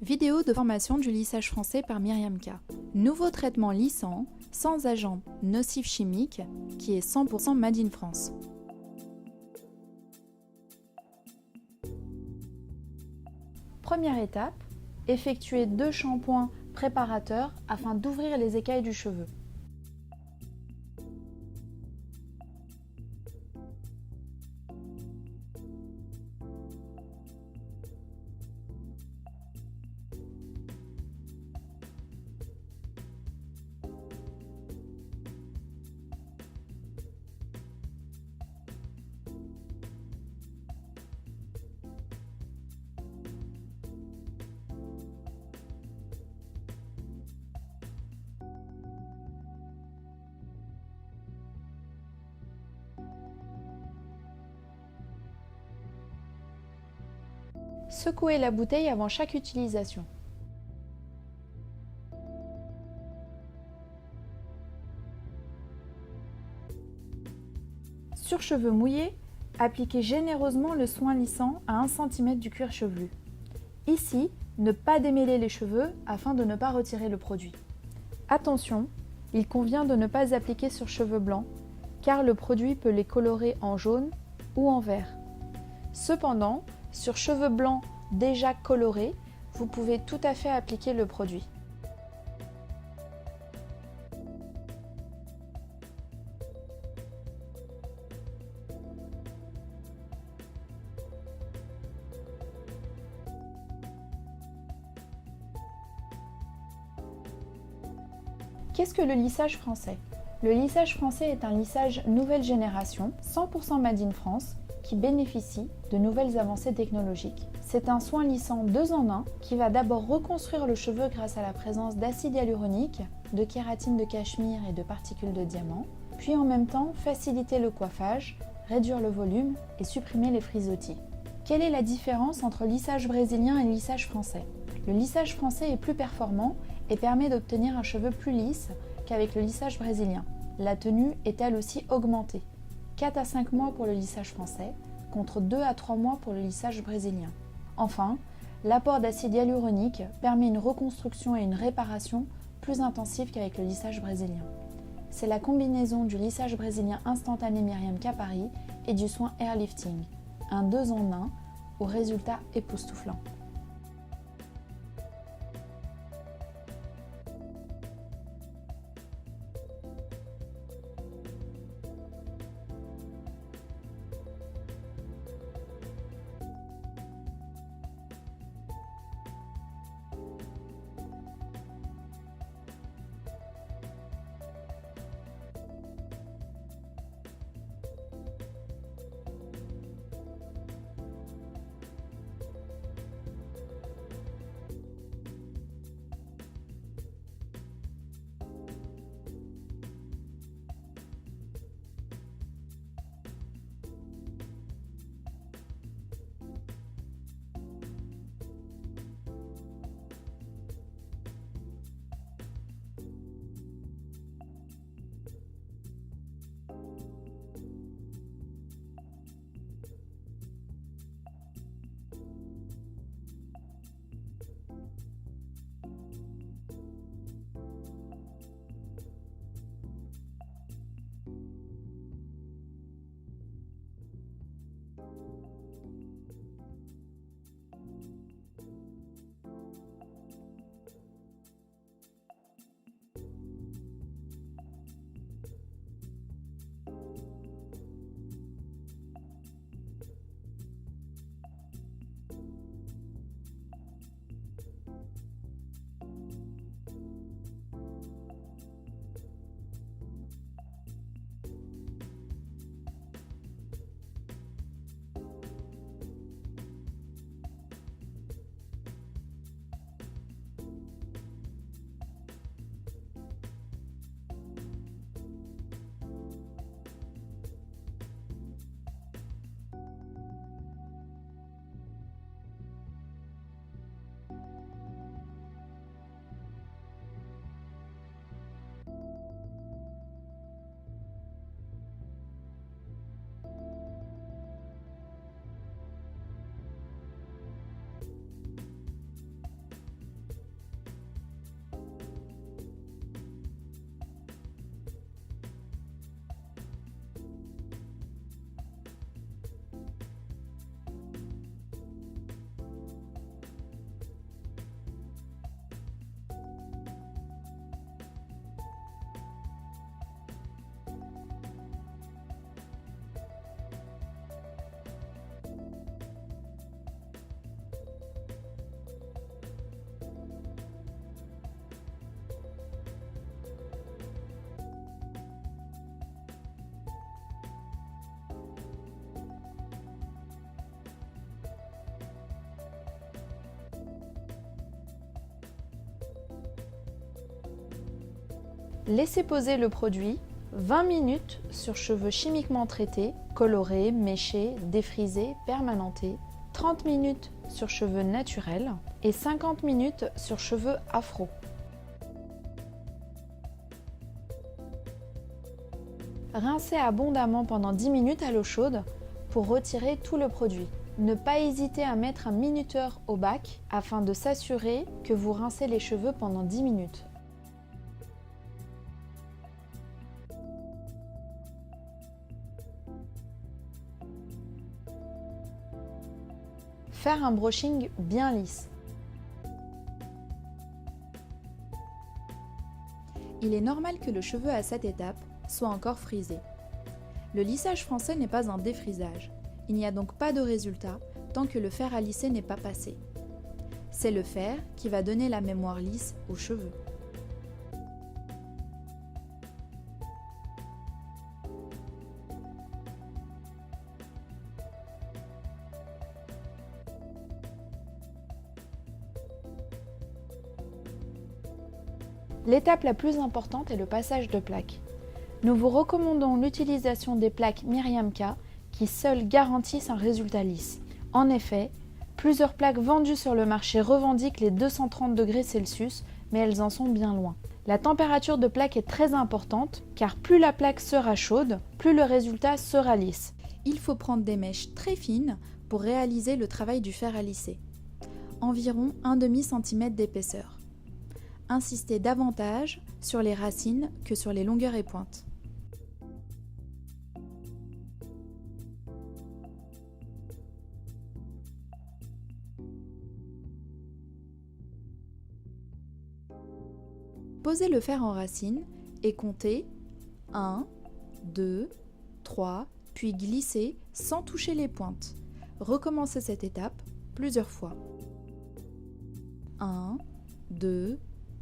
Vidéo de formation du lissage français par Myriam K. Nouveau traitement lissant, sans agents nocifs chimiques, qui est 100% made in France. Première étape, effectuer 2 shampoings préparateurs afin d'ouvrir les écailles du cheveu. Secouez la bouteille avant chaque utilisation. Sur cheveux mouillés, appliquez généreusement le soin lissant à 1 cm du cuir chevelu. Ici, ne pas démêler les cheveux afin de ne pas retirer le produit. Attention, il convient de ne pas appliquer sur cheveux blancs car le produit peut les colorer en jaune ou en vert. Cependant, sur cheveux blancs déjà colorés, vous pouvez tout à fait appliquer le produit. Qu'est-ce que le lissage français? Le lissage français est un lissage nouvelle génération, 100% made in France, qui bénéficie de nouvelles avancées technologiques. C'est un soin lissant 2 en 1 qui va d'abord reconstruire le cheveu grâce à la présence d'acide hyaluronique, de kératine de cachemire et de particules de diamant, puis en même temps faciliter le coiffage, réduire le volume et supprimer les frisottis. Quelle est la différence entre lissage brésilien et lissage français? Le lissage français est plus performant et permet d'obtenir un cheveu plus lisse qu'avec le lissage brésilien. La tenue est elle aussi augmentée. 4 à 5 mois pour le lissage français, contre 2 à 3 mois pour le lissage brésilien. Enfin, l'apport d'acide hyaluronique permet une reconstruction et une réparation plus intensive qu'avec le lissage brésilien. C'est la combinaison du lissage brésilien instantané Myriam K Paris et du soin airlifting, un 2 en 1 au résultat époustouflant. Laissez poser le produit 20 minutes sur cheveux chimiquement traités, colorés, méchés, défrisés, permanentés, 30 minutes sur cheveux naturels et 50 minutes sur cheveux afro. Rincez abondamment pendant 10 minutes à l'eau chaude pour retirer tout le produit. Ne pas hésiter à mettre un minuteur au bac afin de s'assurer que vous rincez les cheveux pendant 10 minutes. Faire un brushing bien lisse. Il est normal que le cheveu à cette étape soit encore frisé. Le lissage français n'est pas un défrisage. Il n'y a donc pas de résultat tant que le fer à lisser n'est pas passé. C'est le fer qui va donner la mémoire lisse aux cheveux. L'étape la plus importante est le passage de plaques. Nous vous recommandons l'utilisation des plaques Miriam K qui seules garantissent un résultat lisse. En effet, plusieurs plaques vendues sur le marché revendiquent les 230 degrés Celsius, mais elles en sont bien loin. La température de plaque est très importante car plus la plaque sera chaude, plus le résultat sera lisse. Il faut prendre des mèches très fines pour réaliser le travail du fer à lisser. Environ 1/2 cm d'épaisseur. Insistez davantage sur les racines que sur les longueurs et pointes. Posez le fer en racine et comptez 1, 2, 3, puis glissez sans toucher les pointes. Recommencez cette étape plusieurs fois. 1, 2,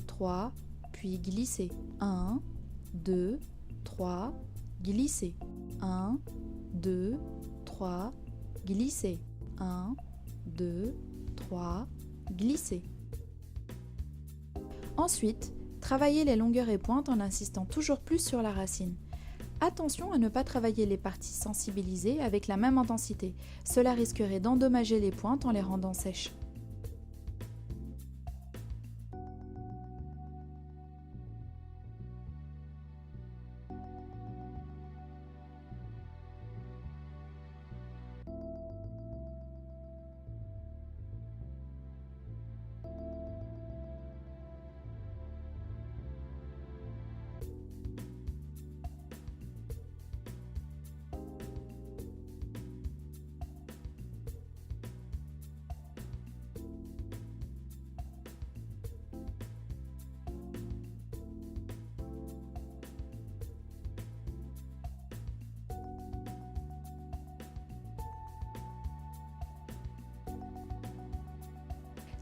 3, puis glissez. 1, 2, 3, glissez. 1, 2, 3, glissez. 1, 2, 3, glissez. Ensuite, travaillez les longueurs et pointes en insistant toujours plus sur la racine. Attention à ne pas travailler les parties sensibilisées avec la même intensité. Cela risquerait d'endommager les pointes en les rendant sèches.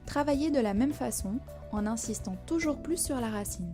Travaillez de la même façon en insistant toujours plus sur la racine.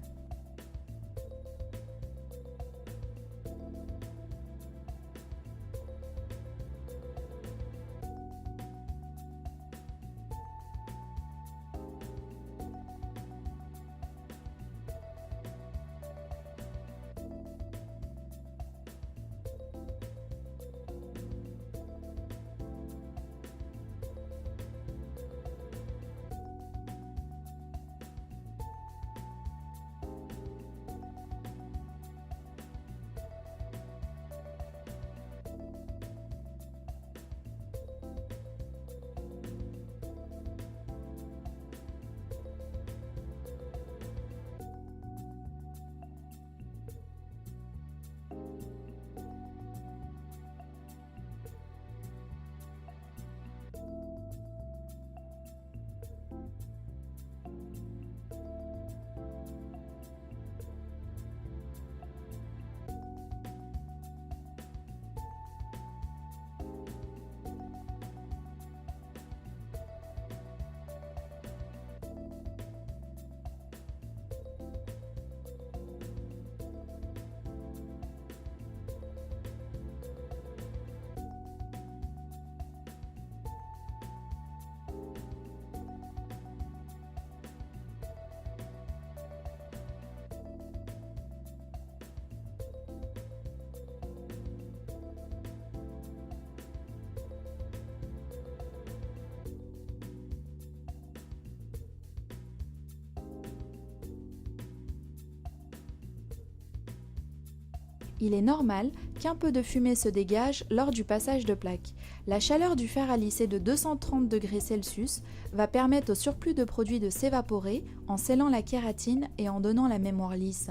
Il est normal qu'un peu de fumée se dégage lors du passage de plaque. La chaleur du fer à lisser de 230 degrés Celsius va permettre au surplus de produit de s'évaporer en scellant la kératine et en donnant la mémoire lisse.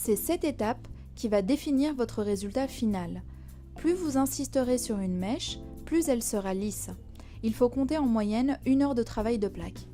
C'est cette étape qui va définir votre résultat final. Plus vous insisterez sur une mèche, plus elle sera lisse. Il faut compter en moyenne 1 heure de travail de plaque.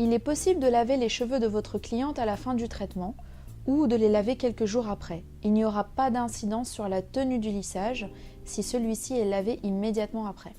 Il est possible de laver les cheveux de votre cliente à la fin du traitement ou de les laver quelques jours après. Il n'y aura pas d'incidence sur la tenue du lissage si celui-ci est lavé immédiatement après.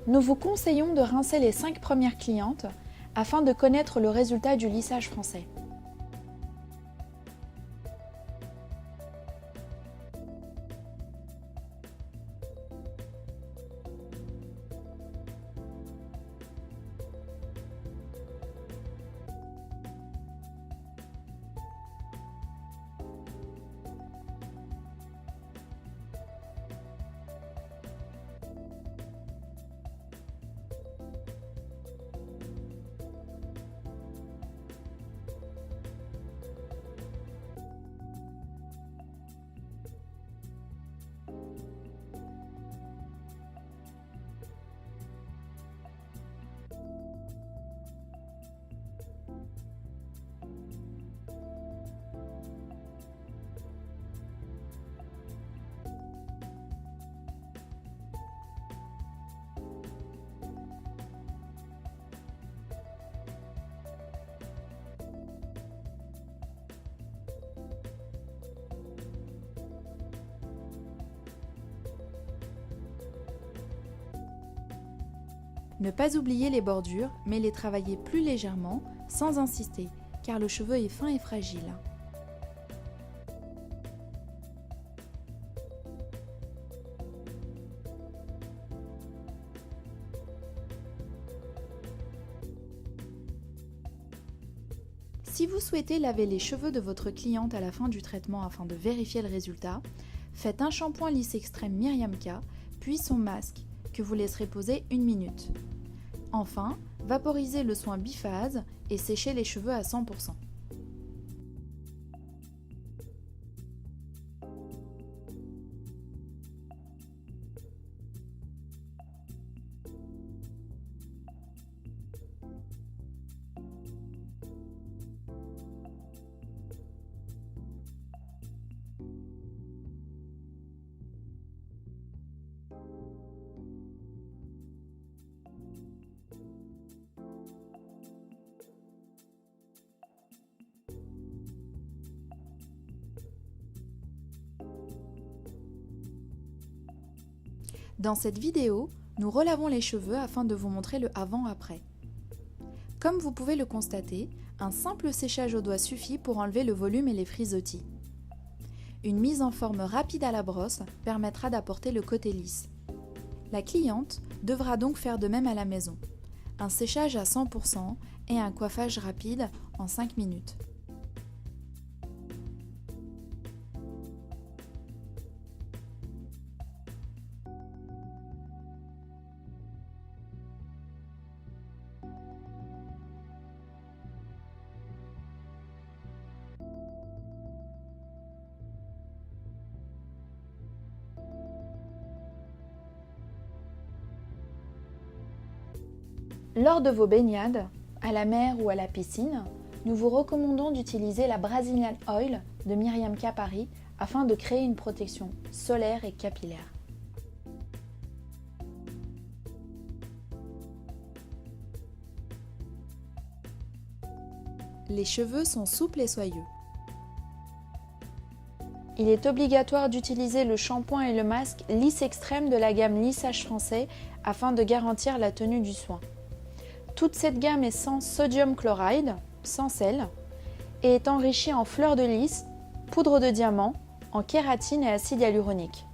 Nous vous conseillons de rincer les 5 premières clientes afin de connaître le résultat du lissage français. Ne pas oublier les bordures, mais les travailler plus légèrement, sans insister, car le cheveu est fin et fragile. Si vous souhaitez laver les cheveux de votre cliente à la fin du traitement afin de vérifier le résultat, faites un shampoing lisse extrême Miriam K, puis son masque, que vous laisserez poser 1 minute. Enfin, vaporisez le soin biphase et séchez les cheveux à 100%. Dans cette vidéo, nous relavons les cheveux afin de vous montrer le avant-après. Comme vous pouvez le constater, un simple séchage au doigt suffit pour enlever le volume et les frisottis. Une mise en forme rapide à la brosse permettra d'apporter le côté lisse. La cliente devra donc faire de même à la maison. Un séchage à 100% et un coiffage rapide en 5 minutes. Lors de vos baignades, à la mer ou à la piscine, nous vous recommandons d'utiliser la Brazilian Oil de Miriam K Paris afin de créer une protection solaire et capillaire. Les cheveux sont souples et soyeux. Il est obligatoire d'utiliser le shampoing et le masque lisse extrême de la gamme lissage français afin de garantir la tenue du soin. Toute cette gamme est sans sodium chloride, sans sel, et est enrichie en fleurs de lys, poudre de diamant, en kératine et acide hyaluronique.